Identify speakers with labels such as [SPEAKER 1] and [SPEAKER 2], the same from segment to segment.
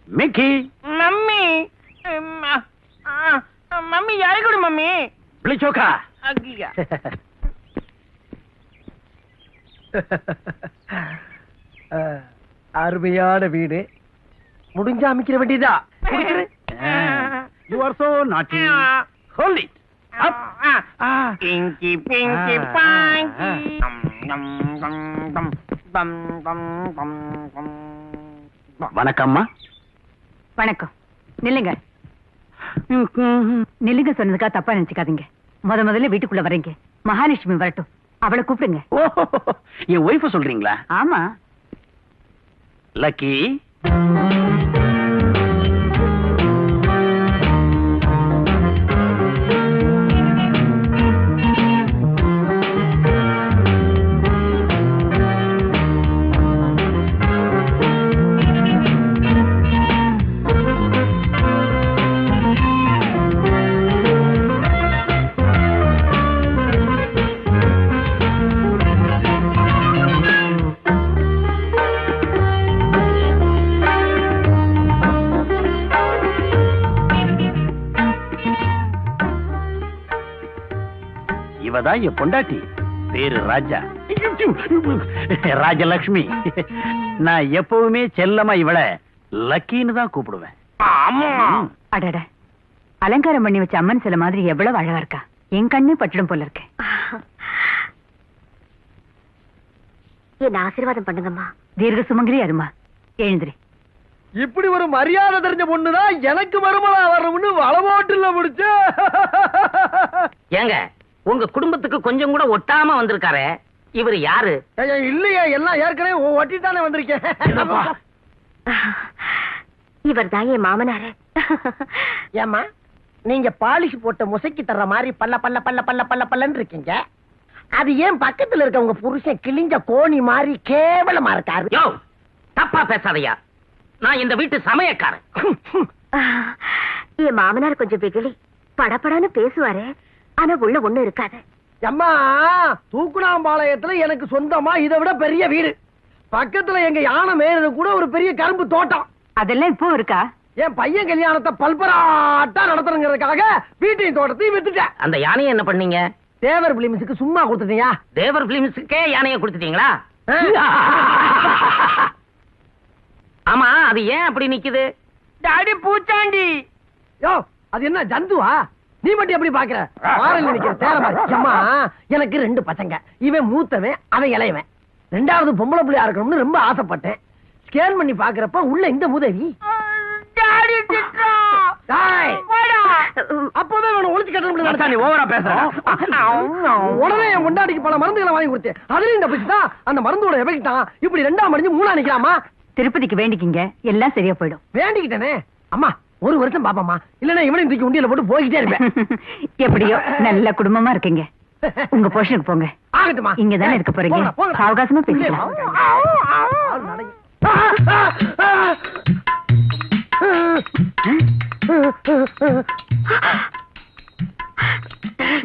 [SPEAKER 1] Mickey
[SPEAKER 2] mummy mummy யாரு mummy
[SPEAKER 1] பிளிச்சோக்கா
[SPEAKER 2] அக்கியா
[SPEAKER 3] அருமையான வீடு முடிஞ்சா அமைக்கிற வேண்டியதா.
[SPEAKER 1] You are so naughty. Hold it up.
[SPEAKER 2] Pinky Pinky பாங்கி
[SPEAKER 1] வணக்கம்மா.
[SPEAKER 4] வணக்கம். நில்லுங்க நில்லுங்க சொன்னதுக்கா தப்பா நினைச்சுக்காதீங்க. முதல்ல வீட்டுக்குள்ள வரீங்க. மகாலட்சுமி வரட்டும், அவளை கூப்பிடுங்க.
[SPEAKER 1] என் ஒய்ஃப சொல்றீங்களா?
[SPEAKER 4] ஆமா.
[SPEAKER 1] லக்கி இவதான் என் பொண்டாட்டி. பேரு ராஜா. ராஜலட்சுமி. நான் எப்பவுமே செல்லமா இவள லக்கின்னு தான் கூப்பிடுவேன்.
[SPEAKER 4] அடட, அலங்காரம் பண்ணி வச்ச அம்மன் சில மாதிரி எவ்வளவு அழகா இருக்கா. என் கண்ணே பட்டுடும் போல இருக்கு.
[SPEAKER 5] என்ன ஆசீர்வாதம் பண்ணுங்கம்மா.
[SPEAKER 4] தீர்க்க சுமங்கிரி அருமா, எழுந்திரி.
[SPEAKER 3] இப்படி ஒரு மரியாதை தெரிஞ்ச பொண்ணுதான் எனக்கு மருமலா வரணும்னு வளவோட்டுல முடிச்ச.
[SPEAKER 2] ஏங்க, உங்க குடும்பத்துக்கு கொஞ்சம் கூட ஒட்டாம வந்திருக்காரு. இவர் யாரு?
[SPEAKER 3] இல்லையா, எல்லாம் ஏற்கனவே ஒட்டிட்டானே வந்திருக்கேன்.
[SPEAKER 5] இவர் தான் என் மாமனாரு.
[SPEAKER 3] ஏமா, நீங்க பாலிஷ் போட்ட முசைக்கு தர்ற மாதிரி பல்ல பல்ல பல்ல பல்ல பல்ல பல்லன்னு இருக்கீங்க. அது ஏன் பக்கத்துல இருக்க உங்க புருஷன் கிழிஞ்ச கோணி மாதிரி கேவலமா இருக்காரு?
[SPEAKER 2] யோ, தப்பா பேசாதையா. நான் இந்த வீட்டு சமையக்காரன்.
[SPEAKER 5] என் மாமனார் கொஞ்சம் வெகுளி, படபடன்னு பேசுவாரு. ஆனா உள்ள ஒண்ணு இருக்காது.
[SPEAKER 3] அம்மா, தூக்குனாம்பாளையத்துல எனக்கு சொந்தமா இதை விட பெரிய வீடு. பக்கத்துல எங்க யானை மேயறது கூட ஒரு பெரிய கரும்பு தோட்டம்.
[SPEAKER 4] அதெல்லாம் இப்போ இருக்கா?
[SPEAKER 3] என் பையன் கல்யாணத்தை பல்பராட்டா நடத்துறதுக்காக வீட்டையும் தோட்டத்தையும் வித்துட்டேன்.
[SPEAKER 2] அந்த யானையை என்ன பண்ணீங்க?
[SPEAKER 3] தேவர் பிலிம்ஸுக்கு சும்மா கொடுத்துட்டீங்க.
[SPEAKER 2] தேவர் பிலிம்ஸுக்கே யானையை கொடுத்துட்டீங்களா? ஆமா, அது ஏன் அப்படி நிக்குது? டாடி பூச்சாண்டி.
[SPEAKER 3] யோ, அது என்ன ஜந்துவா? நீ மட்டும் எப்படி பாக்குற? ஆரல் நிக்கிற தேர மாதிரி. அம்மா, எனக்கு 2 பசங்க. இவன் மூத்தவன், அவன் இளையவன். 2வது பொம்பளை பிள்ளையா இருக்கணும்னு ரொம்ப ஆசைப்பட்டேன். ஸ்கேன் பண்ணி பாக்குறப்ப உள்ள இந்த உதவி. அப்பவே ஒழிச்சு கட்டணும்.
[SPEAKER 1] நீ ஓவரா பேசுற.
[SPEAKER 3] உடனே என் முண்டாடிக்கு பல மருந்துகளை வாங்கி கொடுத்தேன். அதுலயும் தப்பிச்சுதான் அந்த மருந்தோட எஃபெக்ட் தான் இப்படி 2ஆம் மடிஞ்சு 3ஆ நிக்கலாமா?
[SPEAKER 4] திருப்பதிக்கு வேண்டிக்கிங்க, எல்லாம் சரியா போயிடும்.
[SPEAKER 3] வேண்டிக்கிட்டேனே. அம்மா, 1 வருஷம் பாப்பாமா, இல்லன்னா இவனையும் தூக்கி உண்டியில போட்டு போய்கிட்டே இருப்பேன்.
[SPEAKER 4] எப்படியோ நல்ல குடும்பமா இருக்கீங்க. உங்க போஷனுக்கு போங்க.
[SPEAKER 3] ஆகட்டுமா,
[SPEAKER 4] இங்கதானே இருக்க போறீங்க. அவகாசமா பேசலாம்.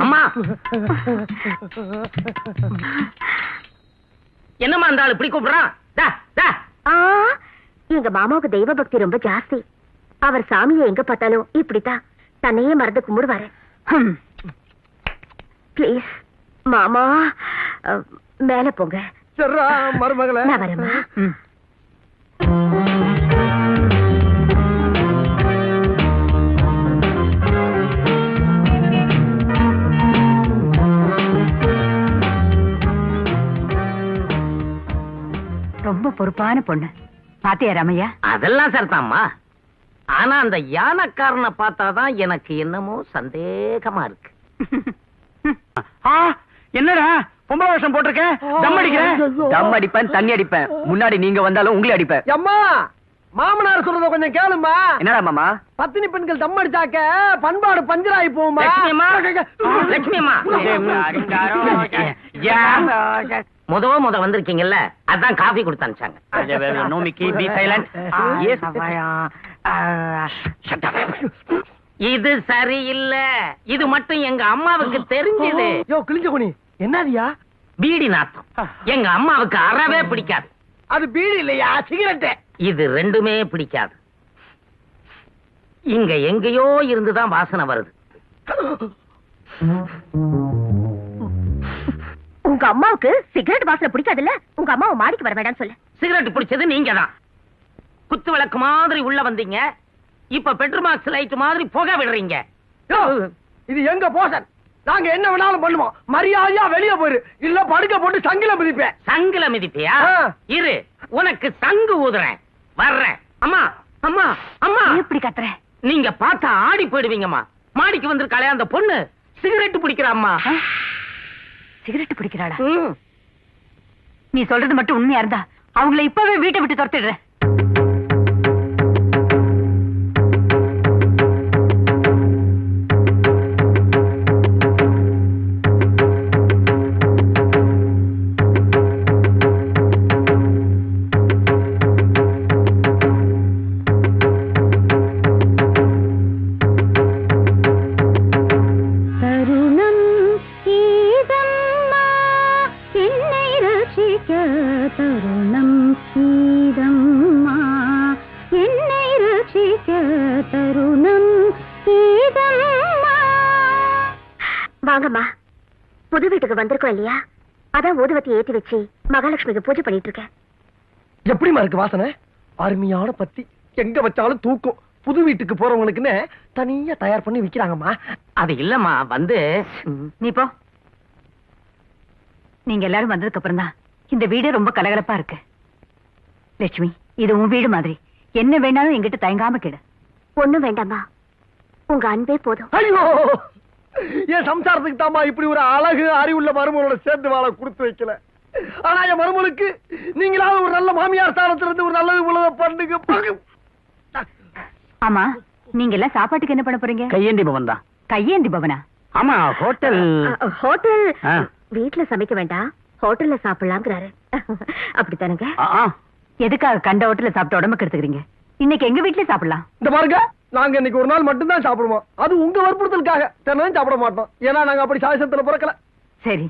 [SPEAKER 2] அம்மா, என்னம்மா அந்த ஆளு இப்படி கூப்பிடுறான்?
[SPEAKER 5] எங்க மாமாவுக்கு தெய்வ பக்தி ரொம்ப ஜாஸ்தி. அவர் சாமியை எங்க பார்த்தாலும் இப்படித்தான் தன்னையே மறந்து கும்பிடுவாரு. பிளீஸ் மாமா, மேல போங்க.
[SPEAKER 3] சரிடா மருமகளே,
[SPEAKER 5] நான் வரேம்மா.
[SPEAKER 4] ரொம்ப பொறுப்பான பொண்ணு. பாத்தியா ராமையா?
[SPEAKER 2] அதெல்லாம் சரிதாம்மா. ஆனா அந்த யானைக்காரனை பார்த்தாதான் எனக்கு என்னமோ சந்தேகமா இருக்கு.
[SPEAKER 1] என்னடா பொம்பளை வேஷம் போட்டிருக்க? தம் அடிக்கிறேன். தம் அடிப்பேன், தண்ணி அடிப்பேன். முன்னாடி நீங்க வந்தாலும் உங்களை அடிப்பேன்.
[SPEAKER 3] அம்மா, மாமனார் சொல்றத கொஞ்சம் கேளுமா.
[SPEAKER 1] என்னடா மாமா?
[SPEAKER 3] பத்தினி பெண்கள் தம் அடிச்சாக்க பண்பாடு பஞ்சராயி போகுமா?
[SPEAKER 2] லட்சுமி அம்மா, முத வந்திருக்கீங்கல்ல, அதான் காபி கொடுத்து அனுப்பிச்சாங்க.
[SPEAKER 1] No Mickey, be silent.
[SPEAKER 2] இது சரியில்லை. இது மட்டும் எங்க அம்மாவுக்கு தெரிஞ்சது.
[SPEAKER 3] யோ கிழிஞ்ச குனி, என்னதியா?
[SPEAKER 2] பீடி நாத்தம் எங்க அம்மாவுக்கு அறவே பிடிக்காது.
[SPEAKER 3] அது பீடி இல்லையா, சிகரெட்.
[SPEAKER 2] இது ரெண்டுமே பிடிக்காது. இங்க எங்கேயோ இருந்துதான் வாசனை வருது.
[SPEAKER 5] உங்க அம்மாவுக்கு சிகரெட் வாசனை பிடிக்காதுல்ல, உங்க அம்மாவை மாடிக்கு வர வேண்டாம்னு சொல்லு.
[SPEAKER 2] சிகரெட் பிடிச்சது நீங்க தான். குத்து விளக்கு மாதிரி உள்ள வந்தீங்க, இப்ப பெட்ரோமாக்ஸ் லைட் மாதிரி புகை விடுறீங்க.
[SPEAKER 3] இது எங்க போசன், நாங்க என்ன வேணாலும் பண்ணுவோம். மரியாதையா வெளியே போயிரு, இல்ல படுக்க போட்டு சங்கில மிதிப்பேன்.
[SPEAKER 2] சங்குல மிதிப்பியா? இரு, உனக்கு சங்கு ஊதுறேன், வர்றேன். அம்மா அம்மா அம்மா,
[SPEAKER 4] எப்படி கத்துற?
[SPEAKER 2] நீங்க பார்த்தா ஆடி போயிடுவீங்கம்மா. மாடிக்கு வந்திருக்காளே அந்த பொண்ணு, சிகரெட் பிடிக்கிற அம்மா.
[SPEAKER 4] சிகரெட் பிடிக்கிறாளா? நீ சொல்றது மட்டும் உண்மையா இருந்தா அவங்கள இப்பவே வீட்டை விட்டு துரத்திடுறேன்.
[SPEAKER 5] வாங்கம்மா, புது வீட்டுக்கு வந்திருக்கோம் இல்லையா, அதான் ஊதுவத்தி ஏத்தி வச்சு மகாலட்சுமிக்கு பூஜை பண்ணிட்டு இருக்கேன்.
[SPEAKER 3] எப்படிமா இருக்கு வாசனை? அருமையான பத்தி, எங்க வச்சாலும் தூக்கும். புது வீட்டுக்கு போறவங்களுக்குன்னு தனியா தயார் பண்ணி விக்கிறாங்கம்மா.
[SPEAKER 2] அது இல்லம்மா, வந்து
[SPEAKER 4] நீ போ. நீங்க எல்லாரும் வந்ததுக்கு அப்புறம் தான் இந்த வீடு ரொம்ப கலகலப்பா இருக்கு. லட்சுமி, இது உன் வீடு மாதிரி, என்ன வேணாலும் எங்கிட்ட தயங்காம கேடு.
[SPEAKER 5] ஒண்ணும் வேண்டாம்மா, உங்க அன்பே போதும்.
[SPEAKER 3] ஐயோ, என் சம்சாரத்துக்கு தாமா இப்படி ஒரு அழகு அறிவுள்ள மருமகளோட சேர்ந்து வாழ கொடுத்து வைக்கல. ஆனா என் மருமகளுக்கு நீங்களாவது ஒரு நல்ல மாமியார் ஸ்தானத்துல இருந்து ஒரு நல்லது உலக பண்ணுங்க.
[SPEAKER 4] ஆமா, நீங்க எல்லாம் சாப்பாட்டுக்கு என்ன பண்ண போறீங்க?
[SPEAKER 1] கையேந்தி பவன் தான்.
[SPEAKER 4] கையேந்தி பவனா?
[SPEAKER 1] ஆமா, ஹோட்டல்.
[SPEAKER 5] ஹோட்டல்
[SPEAKER 1] ஆ.
[SPEAKER 5] வீட்டுல சமைக்க வேண்டாம், ஹோட்டல்ல சாப்பிடலாங்கிறாரு. அப்படித்தானுங்க?
[SPEAKER 4] எதுக்காக கண்ட ஹோட்டல்ல சாப்பிட்டு உடம்புக்கு எடுத்துக்கிறீங்க? இன்னைக்கு எங்க வீட்டுல சாப்பிடலாம்.
[SPEAKER 3] இந்த பாருங்க, நாங்க இன்னைக்கு ஒரு நாள் மட்டும்தான் சாப்பிடுவோம். அது உங்க வற்புறுத்தலுக்காக, தினம் சாப்பிட மாட்டோம். ஏன்னா நாங்க அப்படி சாயசத்துல பிறக்கல.
[SPEAKER 4] சரி,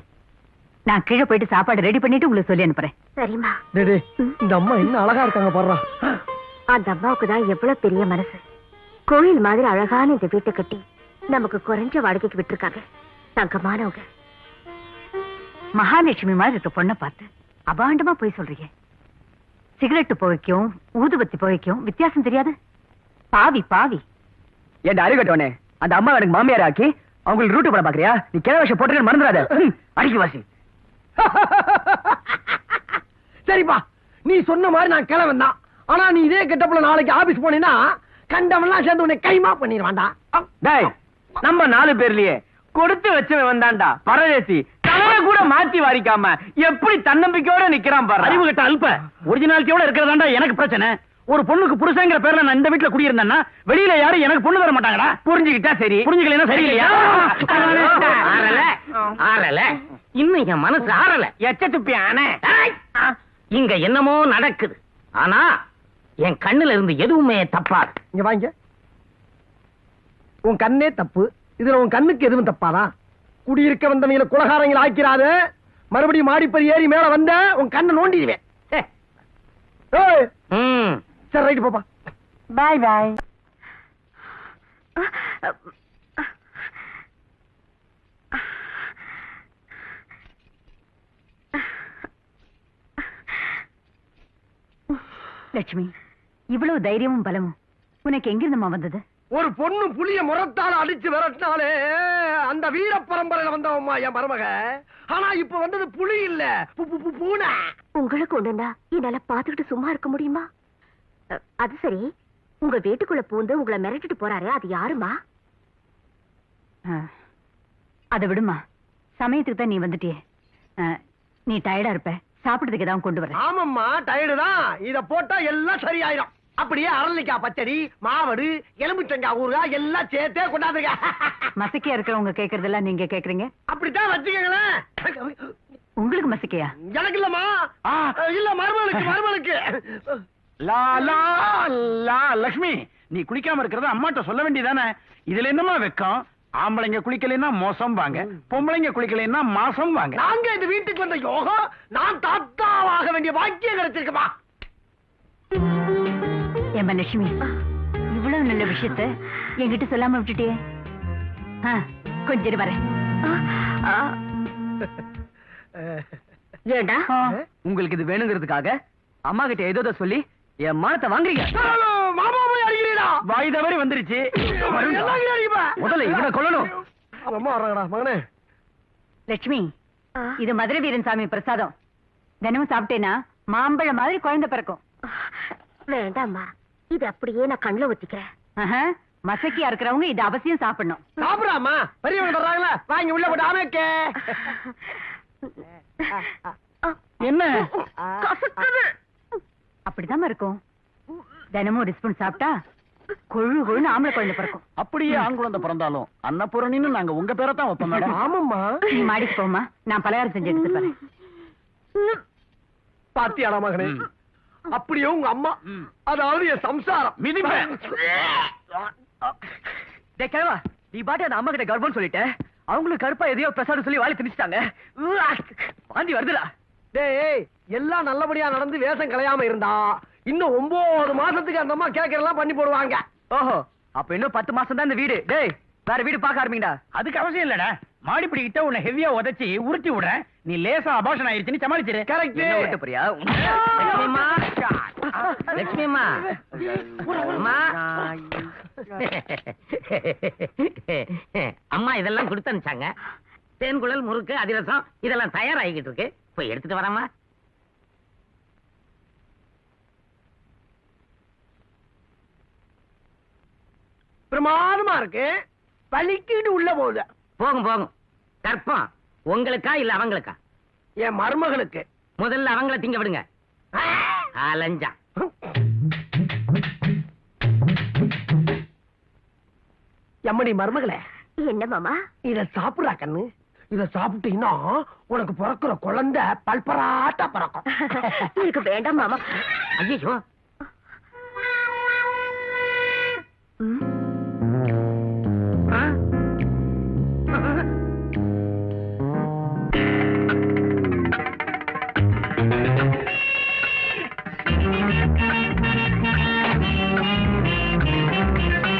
[SPEAKER 4] நான் கீழே போயிட்டு சாப்பாடு ரெடி பண்ணிட்டு உங்களுக்கு சொல்லி அனுப்புறேன்.
[SPEAKER 5] சரிம்மா.
[SPEAKER 3] டேடே, இந்த அம்மா என்ன அழகா இருக்காங்க பாருடா.
[SPEAKER 5] அந்த அம்மாவுக்கு தான் எவ்வளவு பெரிய மனசு. கோயில் மாதிரி அழகான இந்த வீட்டை கட்டி நமக்கு குறைஞ்ச வாடகைக்கு விட்டுருக்காங்க. தங்கமானவங்க.
[SPEAKER 4] மகாலட்சுமி மாதிரி இருக்க பொண்ணை பார்த்து அபாண்டமா போய் சொல்றீங்க. சிகரெட் புகைக்கும் ஊதுபத்தி புகைக்கும் வித்தியாசம் தெரியாது? பாவி பாவி.
[SPEAKER 1] என் அறிகட்டவனே, அந்த அம்மா எனக்கு மாமியார் ஆக்கி அவங்களுக்கு ரூட்டு போட பாக்குறியா? நீ கிழ விஷயம் போட்டு மறந்துடாத. அடிக்கி வாசி.
[SPEAKER 3] சரிப்பா, நீ சொன்ன மாதிரி நான் கிளவன் தான். ஆனா நீ இதே கெட்டப்புல நாளைக்கு ஆபீஸ் போனீங்கன்னா கண்டவெல்லாம் சேர்ந்து உன்னை கைமா பண்ணிடுவான்டா.
[SPEAKER 1] டேய், நம்ம 4 பேர்லயே கொடுத்து வச்சவன் வந்தான்டா பரதேசி. தலைய கூட மாத்தி வாரிக்காம எப்படி தன்னம்பிக்கையோட நிக்கிறான் பாரு. அறிவு கட்ட அல்ப. ஒரிஜினாலிட்டியோட இருக்கிறதாண்டா எனக்கு பிரச்சனை. ஒரு பொண்ணுக்கு புருஷங்கிற பேர்ல நான் இந்த வீட்டுல குடியிருந்தேன்னா வெளியில யாரும் எனக்கு பொண்ணு தர மாட்டாங்கடா. புரிஞ்சுக்கிட்டா சரி, புரிஞ்சுக்கலைன்னா சரியில்லையா?
[SPEAKER 2] ஆறல ஆறல, இன்னும் என் மனசு ஆறல.
[SPEAKER 1] எச்ச துப்பியான
[SPEAKER 2] இங்க என்னமோ நடக்குது, ஆனா என் கண்ணுல இருந்து எதுவுமே தப்பாது.
[SPEAKER 3] இங்க வாங்க. உன் கண்ணே தப்பு, இதுல உன் கண்ணுக்கு எதுவும் தப்பாதா? குடியிருக்க வந்தவங்கள குலகாரங்களை ஆக்கிறாத. மறுபடியும் மாடிப்படி ஏறி மேல வந்த உன் கண்ணை நோண்டிடுவேன். சரி, ரைட்டு போப்பா.
[SPEAKER 4] பாய் பாய். லட்சுமி, இவ்வளவு தைரியமும் பலமும் உனக்கு எங்கிருந்துமா வந்தது?
[SPEAKER 3] ஒரு பொண்ணு புளிய முறத்தால அடிச்சு விரட்டினாலே அந்த வீர பரம்பரையில வந்தவம்மா என் மருமக. ஆனா இப்ப வந்தது புலி இல்ல, பூனை.
[SPEAKER 5] உங்களுக்கு ஒண்ணுண்டா என்னால பாத்துக்கிட்டு சும்மா இருக்க முடியுமா? அது சரி, உங்க வீட்டுக்குள்ள பூந்து உங்களை மிரட்டிட்டு போறாரு, அது யாருமா?
[SPEAKER 4] அதை விடுமா, சமயத்துக்கு தான் நீ வந்துட்டியே. நீ டயர்டா இருப்ப, சாப்பிடுறதுக்கு ஏதாவது கொண்டு வர.
[SPEAKER 3] ஆமாம்மா, டயர்டு தான். இத போட்டா எல்லாம் சரியாயிரும். அப்படியே அரளிக்காய் பச்சடி, மாவடு, எலும்புச்சங்காய் ஊறுகாய் எல்லாம் சேர்த்தே கொண்டாந்துங்க.
[SPEAKER 4] மசக்கையா இருக்கிறவங்க கேக்குறதெல்லாம் நீங்க கேக்குறீங்க.
[SPEAKER 3] அப்படித்தான் வச்சுக்கங்களேன்.
[SPEAKER 4] உங்களுக்கு மசக்கையா?
[SPEAKER 3] எனக்கு இல்லம்மா, இல்ல மருமகளுக்கு, மருமகளுக்கு.
[SPEAKER 1] லா லா லா. லட்சுமி, நீ குளிக்காம இருக்கிறத அம்மாட்ட சொல்ல வேண்டியதானே? இதுல என்னமா வெக்கம்? ஆம்பளைங்க குளிக்கலைன்னா மோசம் வாங்க, பொம்பளைங்க குளிக்கலைன்னா மாசம் வாங்க.
[SPEAKER 3] நாங்க இந்த வீட்டுக்கு வந்த யோகம், நான் தாத்தாவாக வேண்டிய பாக்கியம் கிடைச்சிருக்குமா.
[SPEAKER 4] ஏம்மா லட்சுமி, இவ்வளவு நல்ல விஷயத்த என்கிட்ட சொல்லாம விட்டுட்டியே. கொஞ்சம் வரேன்.
[SPEAKER 5] ஏண்டா
[SPEAKER 1] உங்களுக்கு இது வேணுங்கிறதுக்காக அம்மா கிட்ட ஏதோ சொல்லி என் மானத்தை வாங்குறீங்க.
[SPEAKER 3] மாமா போய் அடிக்கிறீடா.
[SPEAKER 1] வாய் தவறி வந்துருச்சு. முதல்ல இவனை கொல்லணும்.
[SPEAKER 3] அம்மா வர்றாங்கடா மகனே.
[SPEAKER 4] லட்சுமி, இது மதுரை வீரன் சாமி பிரசாதம். தினமும் சாப்பிட்டேன்னா மாம்பழம் மாதிரி குழந்தை பிறக்கும்.
[SPEAKER 5] வேண்டாம்மா, இது அப்படியே நான் கண்ணுல ஊத்திக்கிறேன்.
[SPEAKER 4] மசக்கியா இருக்கிறவங்க இது அவசியம் சாப்பிடணும்.
[SPEAKER 3] சாப்பிடாமா பெரியவங்க வர்றாங்களா, வாங்கி உள்ள போட்டு ஆமைக்கே.
[SPEAKER 1] என்ன
[SPEAKER 4] அப்படிதான் இருக்கும். தினமும் ஒரு ஸ்பூன் சாப்பிட்டா கொழு கொழுன்னு ஆம்பளை குழந்தை பிறக்கும்.
[SPEAKER 1] அப்படியே ஆண் குழந்தை பிறந்தாலும் அன்னபூரணின்னு நாங்க உங்க பேரை தான் வைப்போம் மேடம்.
[SPEAKER 3] ஆமாம்மா.
[SPEAKER 4] நீ மாடிக்கு போமா, நான் பலகாரம் செஞ்சு எடுத்து போறேன்.
[SPEAKER 3] பாத்தியாடா மகனே, அப்படியே உங்க அம்மா, அதாவது என் சம்சாரம்
[SPEAKER 1] மிதிப்பேன். கேவா, நீ பாட்டு அந்த அம்மா கிட்ட கர்ப்பம் சொல்லிட்ட. அவங்களுக்கு கருப்பா எதையோ பிரசாதம் சொல்லி வாழை திணிச்சிட்டாங்க. வாந்தி வருதுடா.
[SPEAKER 3] டேய், எல்லாம் நல்லபடியா நடந்து வேஷம் கலையாம இருந்தா இன்னும் 9 மாசத்துக்கு அந்த அம்மா கேட்கறதெல்லாம் பண்ணி போடுவாங்க.
[SPEAKER 1] ஓஹோ, அப்ப இன்னும் 10 மாசம் தான் இந்த வீடு. டேய், வேற வீடு பார்க்க ஆரம்பிங்கடா. அதுக்கு அவசியம் இல்லடா. மாடிப்படி கிட்ட உன்னை ஹெவியா உதைச்சி உருட்டி விடுறேன். நீ லேசா அபாஷன் ஆயிடுச்சுன்னு சமாளிச்சிரு.
[SPEAKER 3] கரெக்ட்.
[SPEAKER 1] விட்டு போறியா?
[SPEAKER 2] லட்சுமிமா, அம்மா. அம்மா இதெல்லாம் கொடுத்து அனுப்பிச்சாங்க. தேன்குழல், முறுக்கு, அதிரசம் இதெல்லாம் தயாராகிக்கிட்டு இருக்கு. போய் எடுத்துட்டு வரமா.
[SPEAKER 3] பிரமாதமா இருக்கு. பலிக்கிட்டு உள்ள போகுது.
[SPEAKER 2] போகும் போகும். கற்பம் உங்களுக்கா இல்ல அவங்களுக்கா?
[SPEAKER 3] என் மருமகளுக்கு.
[SPEAKER 2] முதல்ல அவங்கள திங்க விடுங்க. அலஞ்சா.
[SPEAKER 3] எம்மடி மருமகளே,
[SPEAKER 5] என்ன மாமா?
[SPEAKER 3] இத சாப்பிடுறா கண்ணு. இத சாப்பிட்டீங்கன்னா உனக்கு பிறக்கிற குழந்தை பல்பராட்டா பிறக்கும்.
[SPEAKER 5] எனக்கு வேண்டாம் மாமா.
[SPEAKER 2] ஐயோ,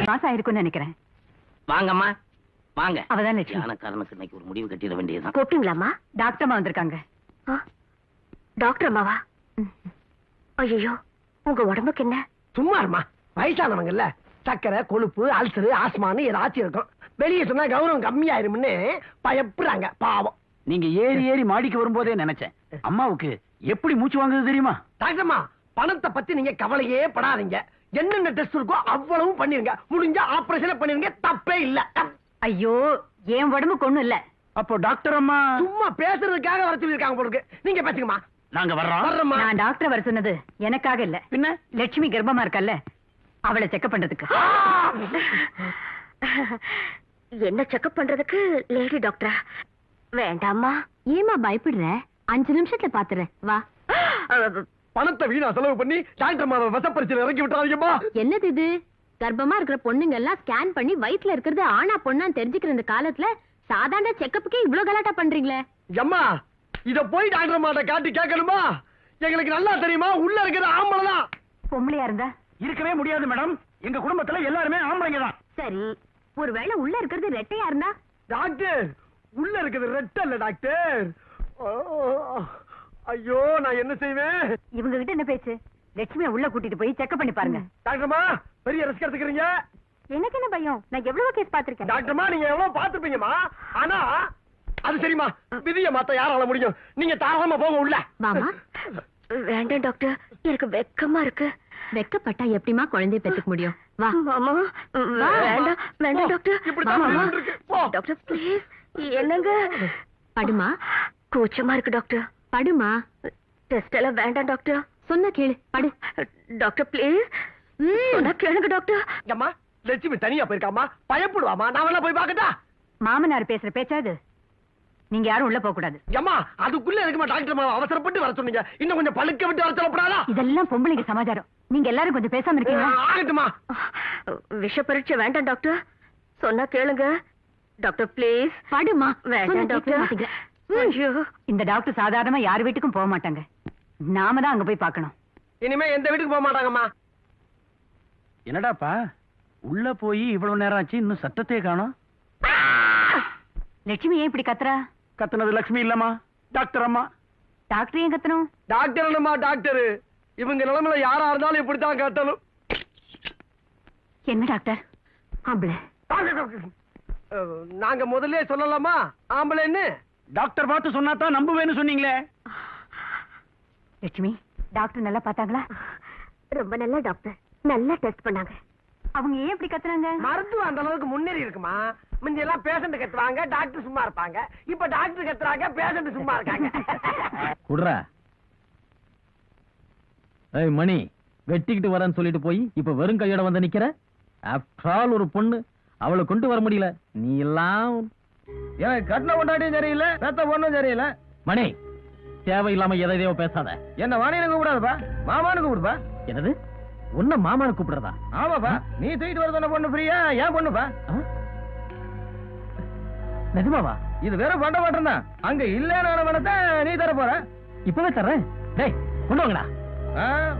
[SPEAKER 4] மாசம் ஆயிருக்கும்னு நினைக்கிறேன்.
[SPEAKER 2] வாங்கம்மா வாங்க.
[SPEAKER 4] அவதான் லட்சுமி.
[SPEAKER 2] யானக்காரனுக்கு இன்னைக்கு ஒரு முடிவு கட்டிட வேண்டியதுதான்.
[SPEAKER 5] கூப்பிட்டீங்களாம்மா?
[SPEAKER 4] டாக்டர் அம்மா வந்திருக்காங்க.
[SPEAKER 5] டாக்டர் அம்மாவா? ஐயோ, உங்க உடம்புக்கு என்ன?
[SPEAKER 3] சும்மா இருமா. வயசானவங்கல்ல, சக்கரை, கொழுப்பு, அல்சரு, ஆஸ்மான்னு ஏதாச்சும் இருக்கும். வெளியே சொன்னா கௌரவம் கம்மியாயிரும்னு பயப்படுறாங்க பாவம்.
[SPEAKER 1] நீங்க ஏறி ஏறி மாடிக்கு வரும்போதே நினைச்சேன், அம்மாவுக்கு எப்படி மூச்சு வாங்குது தெரியுமா?
[SPEAKER 3] டாக்டர்மா, பணத்தை பத்தி நீங்க கவலையே படாதீங்க. என்னென்ன டெஸ்ட் இருக்கோ அவ்வளவும் பண்ணிருங்க. முடிஞ்சா ஆபரேஷன் பண்ணிருங்க, தப்பே இல்ல.
[SPEAKER 4] ஐயோ, என் உடம்புக்கு ஒண்ணும் இல்ல.
[SPEAKER 1] அப்போ டாக்டர் அம்மா
[SPEAKER 3] சும்மா பேசுறதுக்காக வர சொல்லிருக்காங்க போல இருக்கு. நீங்க பேசுங்கம்மா.
[SPEAKER 1] நாங்க வர்றோம்.
[SPEAKER 4] நான் டாக்டர் வர சொன்னது எனக்காக இல்ல,
[SPEAKER 1] பின்ன
[SPEAKER 4] லட்சுமி கர்ப்பமா இருக்கல்ல, அவளை செக்அப் பண்றதுக்கு.
[SPEAKER 5] என்ன செக்அப் பண்றதுக்கு லேடி டாக்டரா? வேண்டாம்மா.
[SPEAKER 4] ஏமா பயப்படுற? 5 நிமிஷத்துல பாத்துறேன், வா.
[SPEAKER 3] பணத்தை வீணா செலவு பண்ணி டாக்டர் மாத வசப்பரிச்சல் இறக்கி விட்டுறாதீங்கம்மா.
[SPEAKER 6] என்னது இது? கர்ப்பமா இருக்கிற பொண்ணுங்க எல்லாம் ஸ்கேன் பண்ணி வயித்துல இருக்கிறது ஆனா பொண்ணான்னு தெரிஞ்சுக்கிற இந்த காலத்துல சாதாரண செக்கப்புக்கே இவ்ளோ கலாட்டா பண்றீங்களே.
[SPEAKER 3] அம்மா, இத போய் டாக்டர் மாட்ட காட்டி கேட்கணுமா? எங்களுக்கு நல்லா தெரியுமா, உள்ள இருக்கிற ஆம்பளை தான்.
[SPEAKER 4] பொம்பளையா இருந்தா
[SPEAKER 1] இருக்கவே முடியாது மேடம். எங்க குடும்பத்துல எல்லாருமே ஆம்பளைங்க தான்.
[SPEAKER 6] சரி, ஒருவேளை உள்ள இருக்கிறது ரெட்டையா இருந்தா?
[SPEAKER 3] டாக்டர், உள்ள இருக்கிறது ரெட்ட இல்ல டாக்டர். ஐயோ, நான் என்ன செய்வேன்?
[SPEAKER 4] இவங்க கிட்ட என்ன பேச்சு? லட்சுமியை உள்ள கூட்டிட்டு போய் செக்அப் பண்ணி பாருங்க.
[SPEAKER 3] டாக்டர்மா, பெரிய ரிஸ்க் எடுத்துக்கிறீங்க.
[SPEAKER 6] எனக்கு என்ன பயம்? நான் எவ்வளவு கேஸ் பாத்திருக்கேன்.
[SPEAKER 3] டாக்டர்மா, நீங்க எவ்வளவு பாத்துருப்பீங்கம்மா. ஆனா அது சரிம்மா, விதிய மாத்த யாரால முடியும்? நீங்க தாராளமா போங்க உள்ள.
[SPEAKER 6] மாமா,
[SPEAKER 5] வேண்டாம் டாக்டர், எனக்கு வெக்கமா இருக்கு.
[SPEAKER 6] வெக்கப்பட்டா எப்படிமா குழந்தைய பெத்துக்க முடியும்? வா
[SPEAKER 5] மாமா. வேண்டாம் வேண்டாம் டாக்டர்.
[SPEAKER 3] இப்படித்தான்
[SPEAKER 5] மாமா.
[SPEAKER 3] இருக்கு. போ.
[SPEAKER 5] Doctor please. என்னங்க?
[SPEAKER 6] படுமா,
[SPEAKER 5] கூச்சமா இருக்கு டாக்டர்.
[SPEAKER 6] படுமா.
[SPEAKER 5] டெஸ்ட் எல்லாம் வேண்டாம் டாக்டர்.
[SPEAKER 6] சொன்ன கேளு, படு.
[SPEAKER 5] Doctor please. சொன்னா கேளுங்க டாக்டர்.
[SPEAKER 3] அம்மா, லட்சுமி தனியா போயிருக்காமா, பயப்படுவாமா. நான் வேணா போய் பாக்கட்டா?
[SPEAKER 4] மாமனார் பேசுற பேச்சா இது? நீங்க யாரும் உள்ள போக கூடாது.
[SPEAKER 3] அம்மா, அதுக்குள்ள இருக்குமா டாக்டர் மாமா அவசரப்பட்டு வர சொன்னீங்க. இன்னும் கொஞ்சம் பழுக்க விட்டு வர சொல்லப்படாதா?
[SPEAKER 4] இதெல்லாம் பொம்பளைங்க சமாச்சாரம். நீங்க எல்லாரும் கொஞ்சம் பேசாம இருக்கீங்க.
[SPEAKER 3] ஆகட்டுமா.
[SPEAKER 5] விஷ பரீட்சை வேண்டாம் டாக்டர். சொன்னா கேளுங்க டாக்டர் ப்ளீஸ்.
[SPEAKER 6] படுமா.
[SPEAKER 5] வேண்டாம் டாக்டர். ஐயோ,
[SPEAKER 4] இந்த டாக்டர் சாதாரணமா யார் வீட்டுக்கும் போக மாட்டாங்க. நாம தான் அங்க போய் பார்க்கணும்.
[SPEAKER 3] இனிமே எந்த வீட்டுக்கு போக மாட்டாங்கம்மா.
[SPEAKER 1] என்னடாப்பா உள்ள போய் இவ்வளவு நேரம் ஆச்சு இன்னும் சத்தத்தையே காணோம்.
[SPEAKER 4] லட்சுமி ஏன் இப்படி கத்துறா?
[SPEAKER 1] கத்துனது லட்சுமி இல்லம்மா, டாக்டர் அம்மா.
[SPEAKER 4] டாக்டர் ஏன் கத்தணும்?
[SPEAKER 3] டாக்டர் என்னம்மா டாக்டர், இவங்க நிலைமையில யாரா இருந்தாலும் இப்படித்தான் கட்டணும்.
[SPEAKER 4] என்ன டாக்டர்? ஆம்பளை.
[SPEAKER 3] நாங்க முதல்ல சொல்லலாமா ஆம்பளைன்னு?
[SPEAKER 1] டாக்டர் பார்த்து சொன்னா தான் நம்புவேன்னு சொன்னீங்களே.
[SPEAKER 4] லட்சுமி டாக்டர் நல்லா பார்த்தாங்களா?
[SPEAKER 5] ரொம்ப நல்ல டாக்டர், நல்லா டெஸ்ட் பண்ணாங்க.
[SPEAKER 4] அவங்க ஏன் இப்படி கத்துறாங்க?
[SPEAKER 3] மருத்துவம் அந்த அளவுக்கு முன்னேறி இருக்குமா? முந்தி எல்லாம் பேஷண்ட் கத்துவாங்க, டாக்டர் சும்மா இருப்பாங்க. இப்ப டாக்டர் கத்துறாங்க, பேஷண்ட் சும்மா இருக்காங்க.
[SPEAKER 7] குடுறா. ஏய் மணி, வெட்டிக்கிட்டு வரேன்னு சொல்லிட்டு போய் இப்ப வெறும் கையோட வந்து நிக்கிற. ஆஃப்டர் ஆல் ஒரு பொண்ணு, அவளை கொண்டு வர முடியல. நீ எல்லாம்
[SPEAKER 3] ஏன் கட்டின கொண்டாட்டியும் சரியில்லை, பெத்த பொண்ணும் சரியில்லை.
[SPEAKER 7] மணி, தேவையில்லாம எதையோ பேசாத.
[SPEAKER 3] என்ன வாணியை கூப்பிடாதுப்பா, மாமானு கூப்பிடுப்பா.
[SPEAKER 7] என்னது? உன்ன மாமான்னு கூப்பிடுறதா?
[SPEAKER 3] ஆமாப்பா, நீ தூக்கிட்டு வர சொன்ன பொண்ணு ஃப்ரீயா, ஏன் பொண்ணுப்பா?
[SPEAKER 7] நிஜமாவா?
[SPEAKER 3] இது வெறும் பண்ட மாட்டம் தான். அங்க இல்லைன்னு பணத்தை நீ தர போற.
[SPEAKER 7] இப்பவே தர்றேன். டேய் கொண்டு வாங்கடா.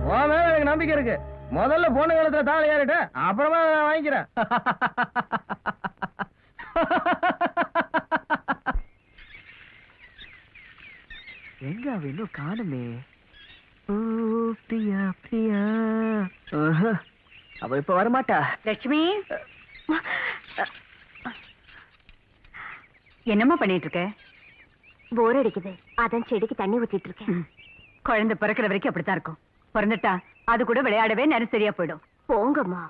[SPEAKER 3] உன் மேல எனக்கு நம்பிக்கை இருக்கு. முதல்ல பொண்ணு காலத்துல தாழ ஏறிட்ட, அப்புறமா நான் வாங்கிக்கிறேன்.
[SPEAKER 1] எங்க அவ இன்னும் காணுமே. ஓ பிரியா பிரியா, அவ இப்ப வரமாட்டா.
[SPEAKER 4] லட்சுமி என்னம்மா பண்ணிட்டு இருக்க?
[SPEAKER 5] போர் அடிக்குது, அதான் செடிக்கு தண்ணி ஊத்திட்டு இருக்கேன்.
[SPEAKER 4] குழந்தை பிறக்கிற வரைக்கும் அப்படித்தான் இருக்கும். பிறந்துட்டா அது கூட விளையாடவே நேரம் சரியா போயிடும்.
[SPEAKER 5] போங்கம்மா.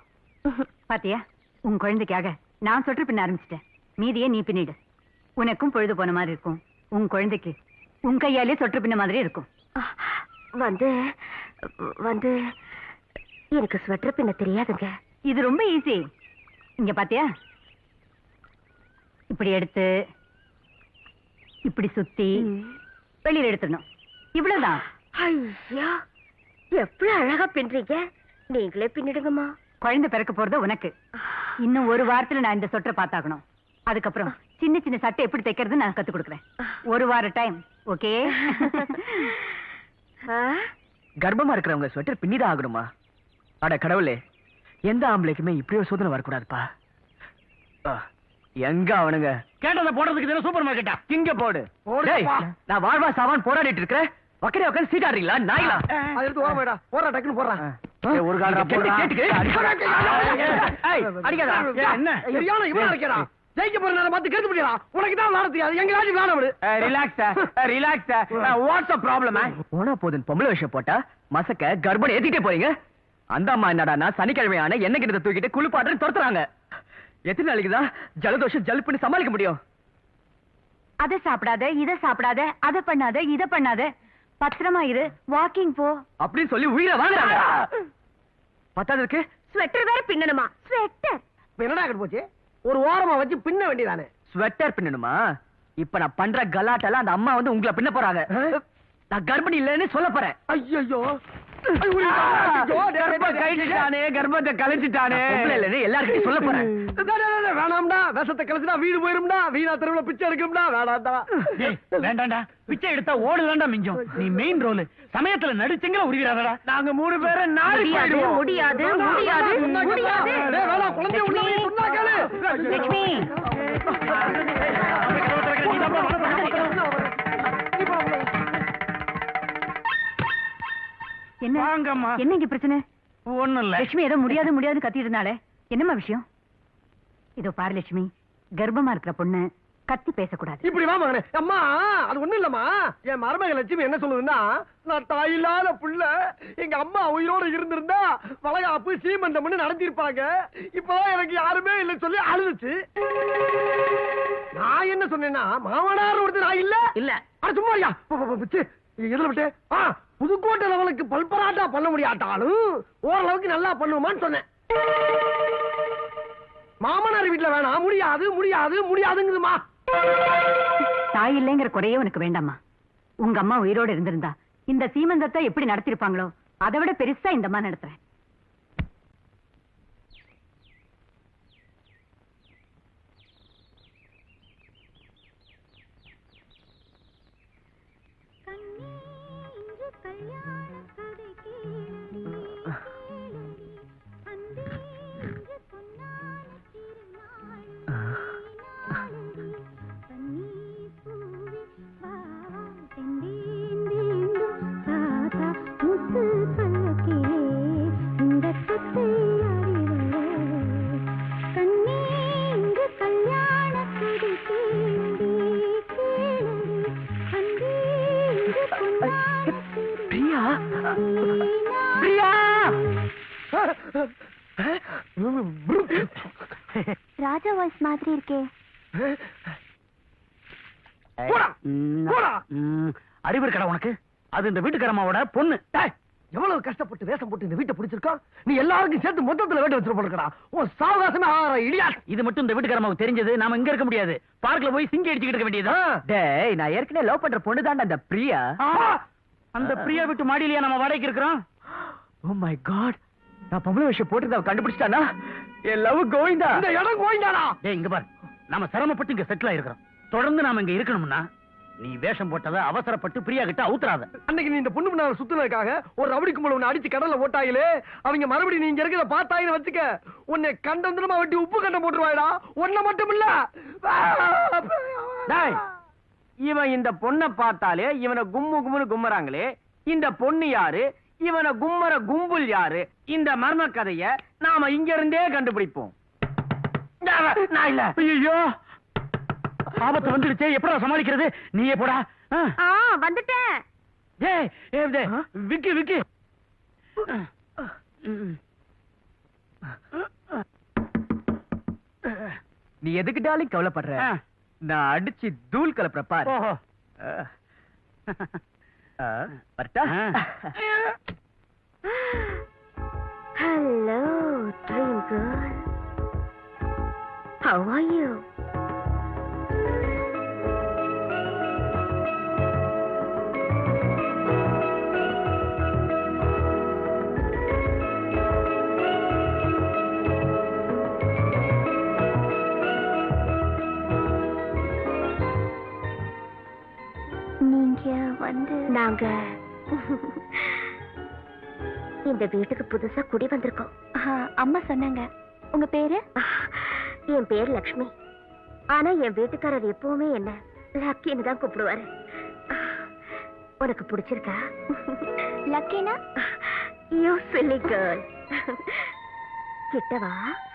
[SPEAKER 4] பாத்தியா, உன் குழந்தைக்காக நான் சொட்டு பின்ன ஆரம்பிச்சிட்டேன். மீதியே நீ பின்னிடு. உனக்கும் பொழுது போன மாதிரி இருக்கும், உன் குழந்தைக்கு உன் கையாலே சொட்டு பின்ன மாதிரி இருக்கும்.
[SPEAKER 5] வந்து வந்து எனக்கு ஸ்வெட்டர் பின்ன தெரியாதுங்க.
[SPEAKER 4] இது ரொம்ப ஈஸி. இங்க பாத்தியா, இப்படி எடுத்து இப்படி சுத்தி வெளியில எடுத்துடணும். இவ்வளவுதான்.
[SPEAKER 5] ஐயா, எவ்வளவு அழகா பின்றீங்க. நீங்களே பின்னிடுங்கம்மா.
[SPEAKER 4] குழந்தை பிறக்க போறது உனக்கு. இன்னும் ஒரு வாரத்துல நான் இந்த சொட்டரை பார்த்தாகணும். அதுக்கப்புறம் சின்ன சின்ன சட்டை எப்படி தைக்கிறது நான் கத்து கொடுக்குறேன். ஒரு வார டைம். ஓகே?
[SPEAKER 1] கர்ப்பமா இருக்கிறவங்க ஸ்வெட்டர் பின்னிதான் ஆகணுமா? அட கடவுளே, எந்த ஆம்பளைக்குமே இப்படி ஒரு சோதனை வரக்கூடாதுப்பா. எங்க அவனுங்க கேட்டதை போடுறதுக்கு சூப்பர் மார்க்கெட்டா இங்க போடு. டேய், நான் வாழ்வா சாவான் போராடிட்டு இருக்கிறேன். வக்கடே உட்காந்து சீட்டாடுறீங்களா நாய்களா?
[SPEAKER 3] அது எடுத்து ஓரமாடா, போறா டக்குன்னு போறான்.
[SPEAKER 1] ஒரு காலரா போடுறா. அடிக்காதா? என்ன
[SPEAKER 3] சரியான இவனா இருக்கடா. ஜெயிக்க போற நேரம் பார்த்து கேட்டு முடியலாம். உனக்கு தான் விளையாட தெரியாது, எங்க ராஜி விளையாட விடு.
[SPEAKER 1] ரிலாக்ஸ். What's problem? போனா போதும் பொம்பளை விஷயம் போட்டா மசக்க கர்ப்பம் ஏத்திட்டே போறீங்க. அந்த அம்மா என்னடா சனிக்கிழமையான என்ன கிட்ட தூக்கிட்டு குளிப்பாட்டு துரத்துறாங்க. எத்தனை நாளைக்கு தான் ஜலதோஷம் ஜல் பண்ணி சமாளிக்க முடியும்?
[SPEAKER 4] அதை சாப்பிடாத, இதை சாப்பிடாத, அதை பண்ணாத, இதை பண்ணாத, பத்திரமா இரு, வாக்கிங் போ
[SPEAKER 1] அப்படின்னு சொல்லி உயிரை வாங்குறாங்க. பத்தாததுக்கு
[SPEAKER 5] ஸ்வெட்டர் வேற பின்னணுமா? ஸ்வெட்டர்
[SPEAKER 3] என்னடா கிட்ட போச்சு? ஒரு ஓரமா வச்சு பின்ன வேண்டியதானே.
[SPEAKER 1] ஸ்வெட்டர் பின்னணுமா? இப்ப நான் பண்ற கலாட்டால அந்த அம்மா வந்து உங்களை பின்ன போறாங்க. நான் கர்ப்பிணி இல்லைன்னு சொல்ல போறேன்.
[SPEAKER 3] ஐயோ,
[SPEAKER 1] கர்ப்பத்தை கலைச்சிட்டானே எல்லாருக்கும் சொல்ல போறேன்.
[SPEAKER 3] வேணாம்டா, விஷத்தை கலைச்சுடா வீடு போயிரும்டா. வீணா தெருவுல பிச்சை எடுக்கும்டா. வேணாம்டா.
[SPEAKER 1] வேண்டாம்டா, பிச்சை எடுத்தா ஓடுதாண்டா மிஞ்சம். நீ மெயின் ரோல் சமயத்துல நடிச்சுங்கிற உருகிறாரடா. நாங்க 3 பேரும் நாளை போயிடுவோம்.
[SPEAKER 5] முடியாது, முடியாது, முடியாது.
[SPEAKER 3] வேணாம், குழந்தை உள்ள போய் சொன்னா கேளு.
[SPEAKER 4] லட்சுமி என்ன
[SPEAKER 1] வாங்கம்மா.
[SPEAKER 4] என்ன இங்க பிரச்சனை?
[SPEAKER 1] ஒண்ணும் இல்ல.
[SPEAKER 4] லட்சுமி ஏதோ முடியாது முடியாது கத்திட்டு இருந்தாலே, என்னம்மா விஷயம்? இதோ பாரு லட்சுமி, கர்ப்பமா இருக்கிற பொண்ணு கத்தி பேசக்கூடாது.
[SPEAKER 3] இப்படி வா மகனே. அம்மா, அது ஒண்ணும் இல்லம்மா. என் மருமக லட்சுமி என்ன சொல்லுதுன்னா, நான் தாயில்லாத புள்ள, எங்க அம்மா உயிரோட இருந்திருந்தா வளைகாப்பு சீமந்தம் நடத்திருப்பாங்க. இப்பதான் எனக்கு யாருமே இல்லைன்னு சொல்லி அழுதுச்சு. நான் என்ன சொன்னேன்னா, மாமனார் ஒருத்தர் நான் இல்ல
[SPEAKER 1] இல்ல.
[SPEAKER 3] அட சும்மா ஐயா, எதுல விட்டு புதுக்கோட்டை லெவலுக்கு பல்பராட்டா பண்ண முடியாட்டாலும் ஓரளவுக்கு நல்லா பண்ணுவோமான்னு சொன்னேன். மாமனார் வீட்டுல வேணாம், முடியாது முடியாது முடியாதுங்குதுமா.
[SPEAKER 4] தாய் இல்லைங்கிற குறையே உனக்கு வேண்டாமா? உங்க அம்மா உயிரோட இருந்திருந்தா இந்த சீமந்தத்தை எப்படி நடத்திருப்பாங்களோ அதை விட பெருசா இந்த அம்மா நடத்துறேன்.
[SPEAKER 5] கல்யாண
[SPEAKER 1] பிரியா
[SPEAKER 5] ராஜா வாய்ஸ் மாதிரி இருக்கே.
[SPEAKER 1] அறிவு இருக்கடா உனக்கு? அது இந்த வீட்டுக்காரமாவோட பொண்ணு.
[SPEAKER 3] எவ்வளவு கஷ்டப்பட்டு வேஷம் போட்டு இந்த வீட்டை பிடிச்சிருக்கோம். நீ எல்லாருக்கும் சேர்த்து மொத்தத்துல வேட்டு வச்சிருக்க போடுறா. உன் சாவகாசமே இடியா.
[SPEAKER 1] இது மட்டும் இந்த வீட்டுக்காரமாவுக்கு தெரிஞ்சது நாம இங்க இருக்க முடியாது. பார்க்ல போய் சிங்கி அடிச்சுக்கிட்டு இருக்க வேண்டியது. டேய், நான் ஏற்கனவே லவ் பண்ற பொண்ணு தான்டா அந்த பிரியா. அந்த பிரியா வீட்டு மாடியிலேயே நம்ம வாடகைக்கு இருக்கிறோம். ஓ மை காட், நான் பொம்பளை விஷயம் போட்டு அவ கண்டுபிடிச்சிட்டானா? என் லவ் கோவிந்தா.
[SPEAKER 3] இந்த இடம் கோவிந்தாடா.
[SPEAKER 1] டேய் இங்க பாரு, நாம சிரமப்பட்டு இங்க செட்டில் ஆயிருக்கிறோம். தொடர்ந்து நாம இங்க இருக்கணும்னா நீ வேஷம் போட்டத அவசரப்பட்டு பிரியா கிட்ட அவுத்துறாத.
[SPEAKER 3] அன்னைக்கு நீ இந்த பொண்ணு முன்னால சுத்துனதுக்காக ஒரு ரவுடி கும்பல உன்னை அடிச்சு கடல்ல ஓட்டாயிலே. அவங்க மறுபடியும் நீங்க இருக்கிறத பார்த்தாயின்னு வச்சுக்க, உன்னை கண்டந்திரமா வெட்டி உப்பு கண்டம் போட்டுருவாடா. ஒன்ன மட்டும் இல்ல.
[SPEAKER 1] டேய், இவன் இந்த பொண்ணை பார்த்தாலே இவனை கும்மு கும்முன்னு கும்மறாங்களே. இந்த பொண்ணு யாரு, இவனை கும்மற கும்பல் யாரு? இந்த மர்ம கதைய நாம இங்க இருந்தே கண்டுபிடிப்போம். நான் இல்ல. ஐயோ, ஆபத்து வந்துடுச்சே, எப்படா சமாளிக்கிறது? நீயே போடா.
[SPEAKER 5] வந்துட்டேன்.
[SPEAKER 1] ஏய், விக்கி விக்கி. நீ எதுக்கிட்டாலும் கவலைப்படுற. நான் அடிச்சு தூள் கலப்புற பாரு. வரட்டா?
[SPEAKER 5] Hello, dream girl. How are you? நீங்க வந்து நாங்க இந்த வீட்டுக்கு புதுசா குடி வந்திருக்கோம். அம்மா சொன்னாங்க. உங்க பேரு? என் பேர் லக்ஷ்மி. ஆனா என் வீட்டுக்காரர் எப்பவுமே என்ன லக்கின்னு தான் கூப்பிடுவாரு. உனக்கு பிடிச்சிருக்கா? லக்கினா? You silly girl. கிட்டவா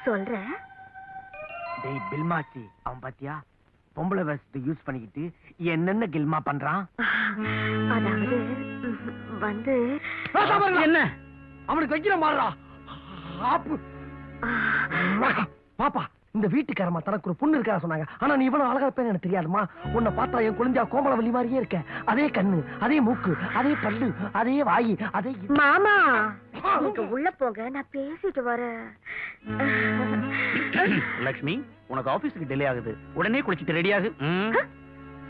[SPEAKER 5] சொல்றேன்.
[SPEAKER 1] டேய் பில்மாச்சி, அவன் பாத்தியா பொம்பளை வேஷத்தை யூஸ் பண்ணிக்கிட்டு என்னென்ன கில்மா பண்றான்?
[SPEAKER 5] அதாவது வந்து
[SPEAKER 1] என்ன
[SPEAKER 3] அவனுக்கு வைக்கிற மாறா. பாப்பா, இந்த வீட்டுக்காரமா தனக்கு ஒரு பொண்ணு இருக்கா சொன்னாங்க. ஆனா நீ இவ்வளவு அழகா இருப்பேன்னு எனக்கு தெரியாதுமா. உன்னை பார்த்தா என் குழந்தையா கோமலவல்லி மாதிரியே இருக்க. அதே கண்ணு, அதே மூக்கு, அதே பல்லு, அதே வாயி, அதே
[SPEAKER 5] மாமா. நீங்க உள்ள போங்க, நான் பேசிட்டு வரேன்.
[SPEAKER 1] லக்ஷ்மி, உனக்கு ஆபீஸ்க்கு டிலே ஆகுது. உடனே குளிச்சிட்டு ரெடி ஆகு.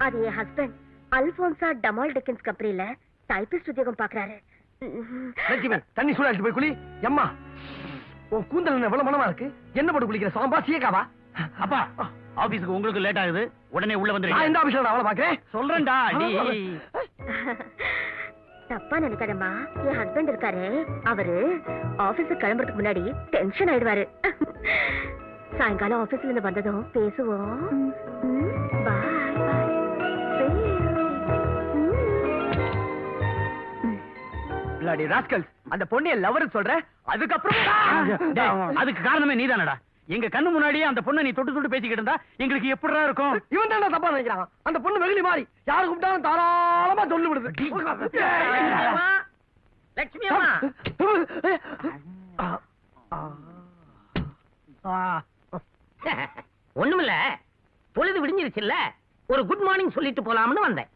[SPEAKER 5] அது என் ஹஸ்பண்ட் அல்போன்சா டமால் டெக்கன்ஸ் கம்பெனில டைபிஸ்ட் உத்தியோகம் பாக்குறாரு.
[SPEAKER 3] லட்சுமி, தண்ணி சூடாச்சு போய் குளி. எம்மா, உன் கூந்தல் என்ன எவ்வளவு மனமா இருக்கு? என்ன போட்டு குளிக்கிற? சாம்பா சீக்காவா?
[SPEAKER 1] அப்பா, ஆபீஸ்க்கு உங்களுக்கு லேட் ஆகுது. உடனே உள்ள
[SPEAKER 3] நான்
[SPEAKER 1] வந்துரு.
[SPEAKER 3] இந்த ஆபீஸ்ல அவளை பாக்குறேன்.
[SPEAKER 1] சொல்றேன்டா.
[SPEAKER 5] தப்பா நினைக்காதம்மா, என் ஹஸ்பண்ட் இருக்காரு, அவரு ஆபீஸுக்கு கிளம்புறதுக்கு முன்னாடி டென்ஷன் ஆயிடுவாரு. சாயங்காலம் ஆபீஸ்ல இருந்து வந்ததும் பேசுவோம். பாய்.
[SPEAKER 1] பிளாடி ராஸ்கல்ஸ், அந்த பொண்ணு லவர் சொல்ற. அதுக்கப்புறம் அதுக்கு காரணமே நீதானடா. எங்க கண்ணு முன்னாடியே அந்த பொண்ணை நீ தொட்டு தொட்டு பேசிக்கிட்டு இருந்தா எங்களுக்கு எப்படிடா இருக்கும்?
[SPEAKER 3] இவன் தான் தப்பா நினைக்கிறான். அந்த பொண்ணு வெகுளி மாறி யாரு கூப்பிட்டாலும் தாராளமா சொல்லி விடுது.
[SPEAKER 2] லட்சுமி அம்மா, ஒண்ணுமில்ல, பொழுது விடிஞ்சிருச்சுல்ல, ஒரு குட் மார்னிங் சொல்லிட்டு போலாம்னு வந்தேன்.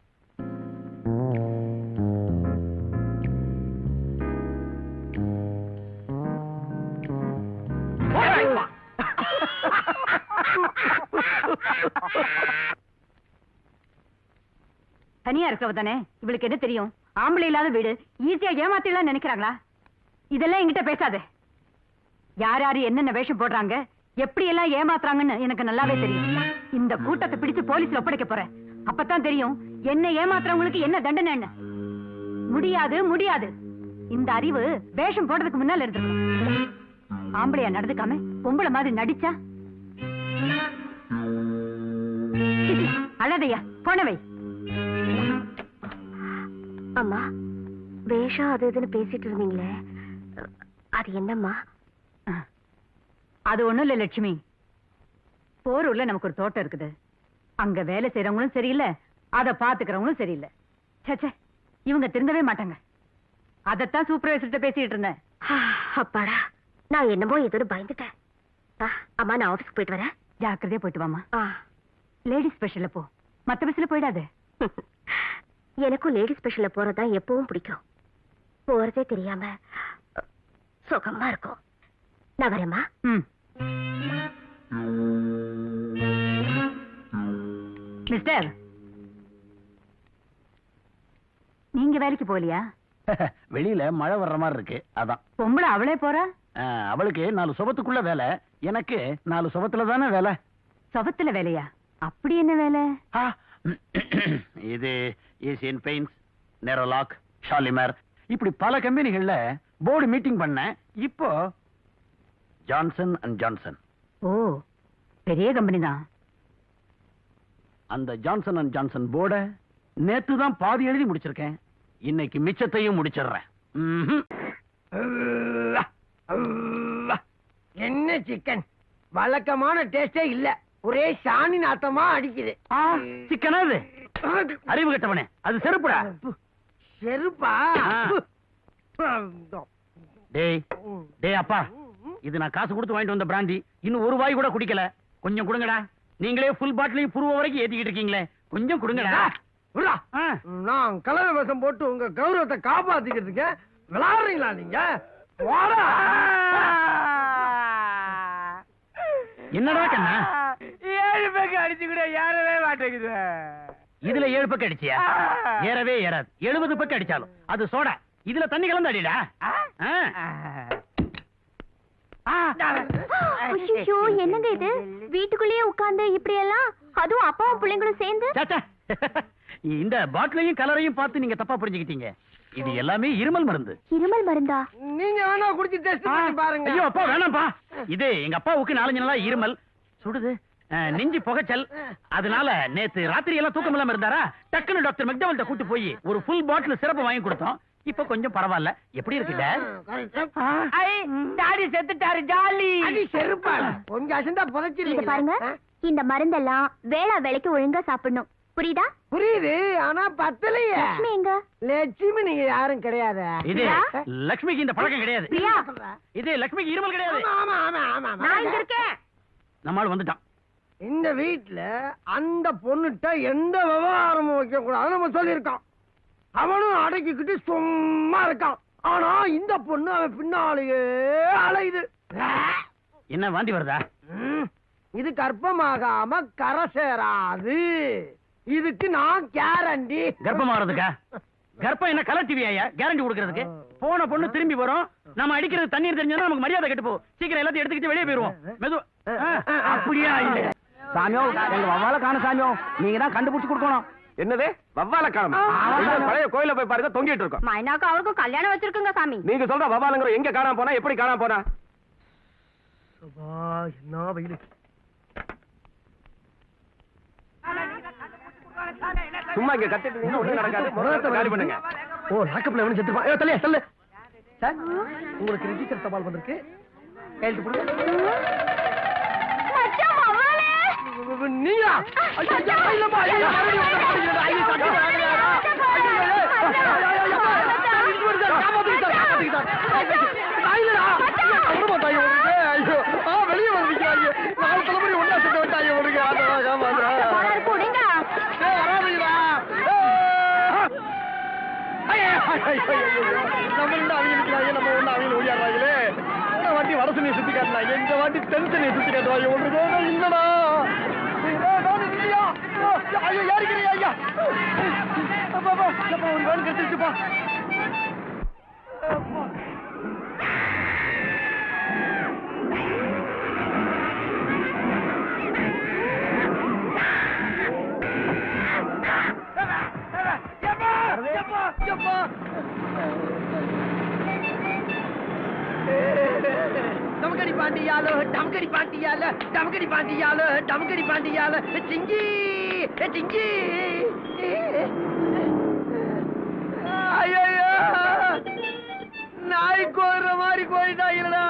[SPEAKER 4] தனியா இருக்கவ தானே, இவளுக்கு என்ன தெரியும்? ஆம்பளை இல்லாத வீடு ஈஸியா ஏமாத்திடலாம் நினைக்கிறாங்களா? இதெல்லாம் என்கிட்ட பேசாத. யார் யாரு என்னென்ன வேஷம் போடுறாங்க, எப்படி எல்லாம் ஏமாத்துறாங்கன்னு எனக்கு நல்லாவே தெரியும். இந்த கூட்டத்தை பிடிச்சு போலீஸ்ல ஒப்படைக்க போறேன். அப்பதான் தெரியும் என்ன ஏமாத்துறவங்களுக்கு என்ன தண்டனை. முடியாது முடியாது. இந்த அறிவு வேஷம் போடுறதுக்கு முன்னால இருந்திருக்கும். ஆம்பளையா நடந்துக்காம பொம்பளை மாதிரி நடிச்சா அழதையா போனவை.
[SPEAKER 5] அம்மா, வேஷம் அது இதுன்னு பேசிட்டு இருந்தீங்களே, அது என்னம்மா?
[SPEAKER 4] அது ஒண்ணும் இல்ல லட்சுமி. போரூர்ல நமக்கு ஒரு தோட்டம் இருக்குது. அங்க வேலை செய்யறவங்களும் சரியில்லை, அத பாத்துக்கிறவங்களும் சரியில்லை. சே, இவங்க திருந்தவே மாட்டாங்க. அதத்தான் சூப்பர்வைசர்கிட்ட பேசிட்டு இருந்தேன்.
[SPEAKER 5] அப்பாடா, நான் என்னமோ ஏதோ பயந்துட்டேன். அம்மா, நான் ஆபீஸ்க்கு போயிட்டு வரேன்.
[SPEAKER 4] ஜாக்கிரதையா போயிட்டு வாமா. லேடிஸ் ஸ்பெஷல்ல போ, மத்த பஸ்ல போயிடாது.
[SPEAKER 5] எனக்கும் லேடி ஸ்பெஷல்ல போறதுதான் எப்பவும் பிடிக்கும். போறதே தெரியாம சுகமா இருக்கும். நான் வரேம்மா.
[SPEAKER 4] மிஸ்டர், நீங்க வேலைக்கு போகலையா?
[SPEAKER 1] வெளியில மழை வர்ற மாதிரி இருக்கு, அதான்.
[SPEAKER 4] பொம்பளை அவளே போறா?
[SPEAKER 1] அவளுக்கு 4 சுபத்துக்குள்ள வேலை, எனக்கு 4 சுபத்துல தானே வேலை.
[SPEAKER 4] சுபத்துல வேலையா? அப்படி என்ன வேலை?
[SPEAKER 1] இது ஏசியன் பெயிண்ட்ஸ், நெரோலாக், ஷாலிமர், இப்படி பல கம்பெனிகள்ல போர்டு மீட்டிங் பண்ண. இப்போ ஜான்சன் அண்ட் ஜான்சன்.
[SPEAKER 4] ஓ, பெரிய கம்பெனி தான்.
[SPEAKER 1] அந்த ஜான்சன் அண்ட் ஜான்சன் போர்ட நேத்து தான் பாதி எழுதி முடிச்சிருக்கேன். இன்னைக்கு மிச்சத்தையும் முடிச்சிடுறேன்.
[SPEAKER 3] என்ன சிக்கன், வழக்கமான டேஸ்டே இல்ல, ஒரே சாணி நாத்தமா அடிக்குது.
[SPEAKER 1] சிக்கனா இது? அறிவு கட்டவனே, அது செருப்புடா.
[SPEAKER 3] செருப்பா?
[SPEAKER 1] டேய் டேய் அப்பா, இது நான் காசு கொடுத்து வாங்கிட்டு வந்த பிராந்தி. இன்னும் ஒரு வாய் கூட குடிக்கல. கொஞ்சம் கொடுங்கடா. நீங்களே ஃபுல் பாட்டிலையும் புருவ வரைக்கும் ஏத்திக்கிட்டு இருக்கீங்களே, கொஞ்சம் கொடுங்கடா.
[SPEAKER 3] நான் கலர வேஷம் போட்டு உங்க கௌரவத்தை காப்பாத்திக்கிறதுக்கு விளையாடுறீங்களா நீங்க?
[SPEAKER 1] என்னடா கண்ணா,
[SPEAKER 3] 7 பேக்கு அடிச்சு கூட யாரவே மாட்டேங்குது.
[SPEAKER 1] இதுல 7 பக்கம் அடிச்சியா? ஏறவே ஏறாது. 70 பக்கம் அடிச்சாலும் அது சோடா. இதுல தண்ணி கலந்து அடிடா.
[SPEAKER 5] ஐயோ, என்னங்க இது? வீட்டுக்குள்ளேயே உட்கார்ந்து இப்படி எல்லாம், அதுவும் அப்பாவும் பிள்ளைங்களும் சேர்ந்து.
[SPEAKER 1] இந்த பாட்டிலையும் கலரையும் பார்த்து நீங்க தப்பா புரிஞ்சுக்கிட்டீங்க. இது எல்லாமே இருமல் மருந்து.
[SPEAKER 5] இருமல் மருந்தா?
[SPEAKER 3] நீங்க வேணா குடிச்சு டெஸ்ட் பண்ணி பாருங்க.
[SPEAKER 1] ஐயோ அப்பா, வேணாம்ப்பா. இது எங்க அப்பாவுக்கு 4 நாளா இருமல் சுடுது, நெஞ்சு புகைச்சல். அதனால நேத்து ராத்திரி எல்லாம் தூக்கம் இல்லாம இருந்தாரா, டக்குன்னு டாக்டர் மெக்டவல்ட்ட கூட்டு போய் ஒரு ஃபுல் பாட்டில் சிரப் வாங்கி கொடுத்தோம். இப்ப கொஞ்சம் பரவாயில்ல. எப்படி இருக்குடா?
[SPEAKER 3] டாடி செத்துட்டாரு, ஜாலி. அடி செருப்பா, கொஞ்சம் அசந்தா
[SPEAKER 5] இத
[SPEAKER 3] புதைச்சிருக்கீங்க.
[SPEAKER 5] பாருங்க, இந்த மருந்தெல்லாம் வேளா வேலைக்கு ஒழுங்கா சாப்பிடணும். புரியுதா?
[SPEAKER 3] புரியுது, ஆனா பத்தலையே.
[SPEAKER 5] லட்சுமி எங்க?
[SPEAKER 3] லட்சுமி நீங்க யாரும் கிடையாது.
[SPEAKER 1] இது லட்சுமிக்கு இந்த பழக்கம் கிடையாது.
[SPEAKER 5] பிரியா,
[SPEAKER 1] இது லட்சுமிக்கு இருமல் கிடையாது.
[SPEAKER 3] ஆமா ஆமா ஆமா ஆமா.
[SPEAKER 5] நான் இங்க இருக்கேன்.
[SPEAKER 1] நம்மால் வந்துட்டான்.
[SPEAKER 3] இந்த வீட்டுல அந்த பொண்ணுட்ட எந்த விவகாரமும் வைக்க கூடாது நம்ம சொல்லியிருக்கோம். அவனும் அடக்கிக்கிட்டு சும்மா இருக்கான். ஆனா இந்த பொண்ணு அவன் பின்னாலேயே அலையுது.
[SPEAKER 1] என்ன வாந்தி வருதா?
[SPEAKER 3] இது கர்ப்பமாகாம கரை சேராது. இதுக்கு நான் கேரண்டி.
[SPEAKER 1] கர்ப்பமாறதுக்கா? கர்ப்பம் என்ன கலர் டிவியா கேரண்டி கொடுக்கறதுக்கு? போன பொண்ணு திரும்பி வரும். நம்ம அடிக்கிறது தண்ணீர் தெரிஞ்சா நமக்கு மரியாதை கெட்டு போ. சீக்கிரம் எல்லாத்தையும் எடுத்துக்கிட்டு வெளியே போயிருவோம். மெது. அப்படியா? இல்ல சாமியோ, எங்க வவ்வால காண சாமியோ, நீங்க தான் கண்டுபிடிச்சு கொடுக்கணும்.
[SPEAKER 8] என்னது வவ்வால காணமா? பழைய கோயில போய் பாருங்க, தொங்கிட்டு இருக்கோம்.
[SPEAKER 5] மைனாக்கு அவளுக்கு கல்யாணம் வச்சிருக்குங்க சாமி.
[SPEAKER 8] நீங்க சொல்ற வவ்வாலங்கிற எங்க காணாம போனா, எப்படி காணாம போனா?
[SPEAKER 3] என்ன வெயிலு.
[SPEAKER 8] சும்மா இங்க கத்திட்டு இருந்தீங்கன்னா ஒண்ணும் நடக்காது. முதல்ல காலி பண்ணுங்க.
[SPEAKER 3] ஓ, லாக்கப்ல எவனும் செத்துப்பான். ஏய் தள்ளியா தள்ளு. சார், உங்களுக்கு ரெஜிஸ்டர் தபால் வந்திருக்கு. கையெழுத்து போடுங்க.
[SPEAKER 5] மச்சான் மவளே.
[SPEAKER 3] நீயா? ஐயோ, இல்லப்பா. ஐயோ, வெளியே வந்துருக்கீங்க. 4 தலைமுறை ஒன்னா செத்து விட்டாங்க. ஒரு நம்ம ஒண்ணு அவங்க ஓடியாடுறாங்களே. இந்த வாட்டி வடசனையை சுத்தி காட்டினாங்க, இந்த வாட்டி தென்சனையை சுத்தி காட்டுவாங்க. ஒன்று இல்லடா. ஐயோ, யாருக்கிறீங்க ஐயா? ஒரு வேன் கட்டிச்சுப்பா. டமக்கடி பாண்டியாலோ, டமக்கடி பாண்டியால, டமக்கடி பாண்டியாலோ, டமக்கடி பாண்டியால, சிங்கி சிங்கி. ஐயோ, நாய் கோர்ற மாதிரி கோயிட்டா இல்லடா.